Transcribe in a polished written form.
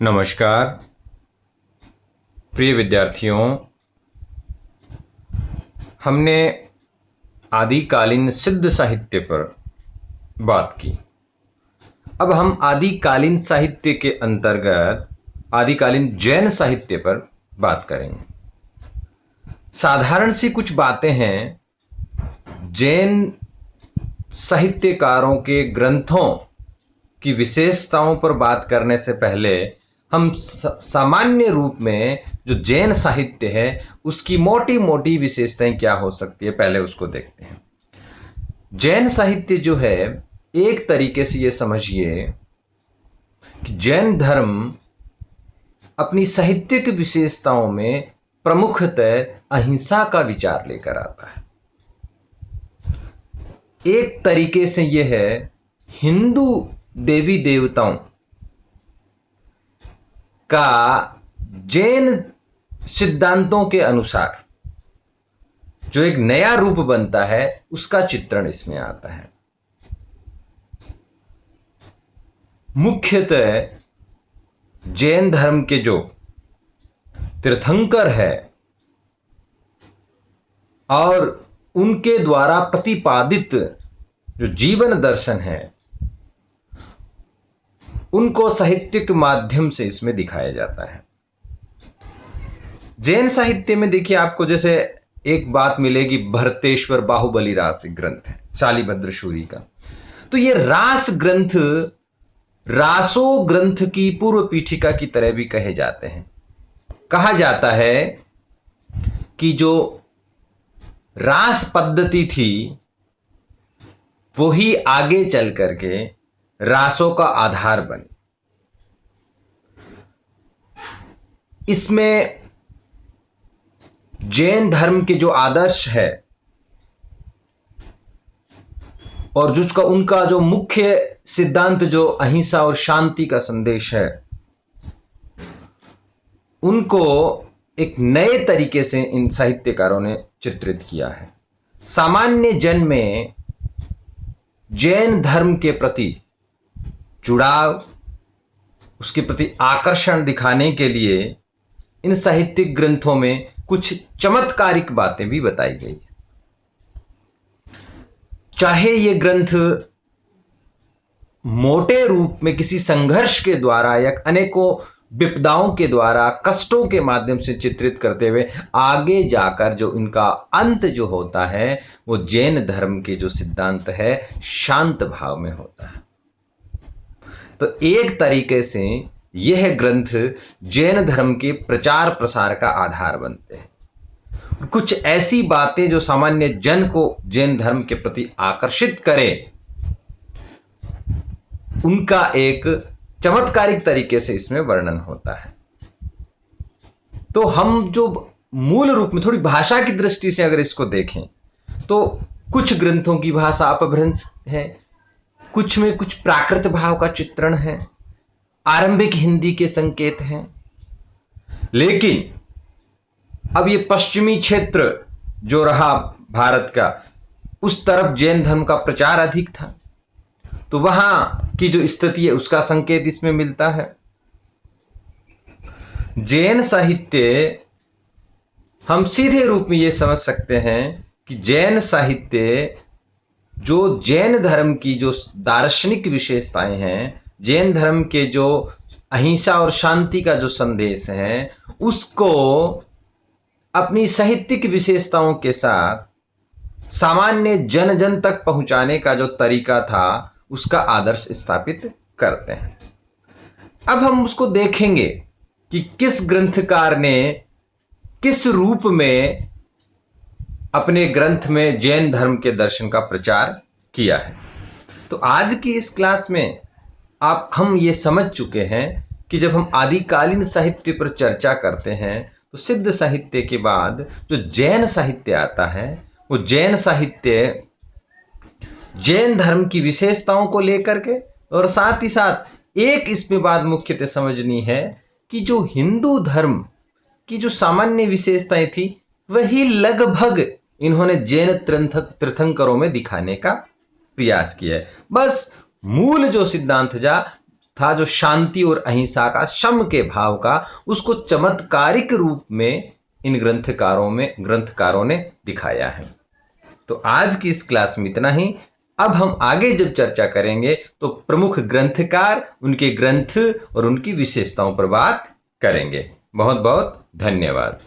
नमस्कार प्रिय विद्यार्थियों। हमने आदिकालीन सिद्ध साहित्य पर बात की। अब हम आदिकालीन साहित्य के अंतर्गत आदिकालीन जैन साहित्य पर बात करेंगे। साधारण सी कुछ बातें हैं। जैन साहित्यकारों के ग्रंथों की विशेषताओं पर बात करने से पहले हम सामान्य रूप में जो जैन साहित्य है उसकी मोटी मोटी विशेषताएं क्या हो सकती है, पहले उसको देखते हैं। जैन साहित्य जो है, एक तरीके से ये समझिए कि जैन धर्म अपनी साहित्यिक विशेषताओं में प्रमुखतः अहिंसा का विचार लेकर आता है। एक तरीके से यह है हिंदू देवी देवताओं का जैन सिद्धांतों के अनुसार जो एक नया रूप बनता है उसका चित्रण इसमें आता है। मुख्यतः जैन धर्म के जो तीर्थंकर है और उनके द्वारा प्रतिपादित जो जीवन दर्शन है उनको साहित्यिक माध्यम से इसमें दिखाया जाता है। जैन साहित्य में देखिए, आपको जैसे एक बात मिलेगी, भरतेश्वर बाहुबली रास ग्रंथ है शालिभद्र शूरी का। तो ये रास ग्रंथ रासो ग्रंथ की पूर्व पीठिका की तरह भी कहे जाते हैं। कहा जाता है कि जो रास पद्धति थी वो ही आगे चल करके रासों का आधार बनी। इसमें जैन धर्म के जो आदर्श है और जिसका उनका जो मुख्य सिद्धांत जो अहिंसा और शांति का संदेश है, उनको एक नए तरीके से इन साहित्यकारों ने चित्रित किया है। सामान्य जन में जैन धर्म के प्रति जुड़ाव, उसके प्रति आकर्षण दिखाने के लिए इन साहित्यिक ग्रंथों में कुछ चमत्कारिक बातें भी बताई गई है। चाहे ये ग्रंथ मोटे रूप में किसी संघर्ष के द्वारा या अनेकों विपदाओं के द्वारा कष्टों के माध्यम से चित्रित करते हुए आगे जाकर जो इनका अंत जो होता है वो जैन धर्म के जो सिद्धांत है शांत भाव में होता है। तो एक तरीके से यह ग्रंथ जैन धर्म के प्रचार प्रसार का आधार बनते हैं। कुछ ऐसी बातें जो सामान्य जन को जैन धर्म के प्रति आकर्षित करें, उनका एक चमत्कारिक तरीके से इसमें वर्णन होता है। तो हम जो मूल रूप में थोड़ी भाषा की दृष्टि से अगर इसको देखें तो कुछ ग्रंथों की भाषा अपभ्रंश है, कुछ में कुछ प्राकृत भाव का चित्रण है, आरंभिक हिंदी के संकेत हैं। लेकिन अब ये पश्चिमी क्षेत्र जो रहा भारत का, उस तरफ जैन धर्म का प्रचार अधिक था, तो वहां की जो स्थिति है उसका संकेत इसमें मिलता है। जैन साहित्य, हम सीधे रूप में ये समझ सकते हैं कि जैन साहित्य जो जैन धर्म की जो दार्शनिक विशेषताएं हैं, जैन धर्म के जो अहिंसा और शांति का जो संदेश है, उसको अपनी साहित्यिक विशेषताओं के साथ सामान्य जन जन तक पहुंचाने का जो तरीका था उसका आदर्श स्थापित करते हैं। अब हम उसको देखेंगे कि किस ग्रंथकार ने किस रूप में अपने ग्रंथ में जैन धर्म के दर्शन का प्रचार किया है। तो आज की इस क्लास में हम ये समझ चुके हैं कि जब हम आदिकालीन साहित्य पर चर्चा करते हैं तो सिद्ध साहित्य के बाद जो जैन साहित्य आता है वो जैन साहित्य जैन धर्म की विशेषताओं को लेकर के, और साथ ही साथ एक इसमें बात मुख्यतः समझनी है कि जो हिंदू धर्म की जो सामान्य विशेषताएं थी वही लगभग इन्होंने जैन तीर्थंकरों में दिखाने का प्रयास किया है। बस मूल जो सिद्धांत था, जो शांति और अहिंसा का, शम के भाव का, उसको चमत्कारिक रूप में इन ग्रंथकारों ने दिखाया है। तो आज की इस क्लास में इतना ही। अब हम आगे जब चर्चा करेंगे तो प्रमुख ग्रंथकार, उनके ग्रंथ और उनकी विशेषताओं पर बात करेंगे। बहुत बहुत धन्यवाद।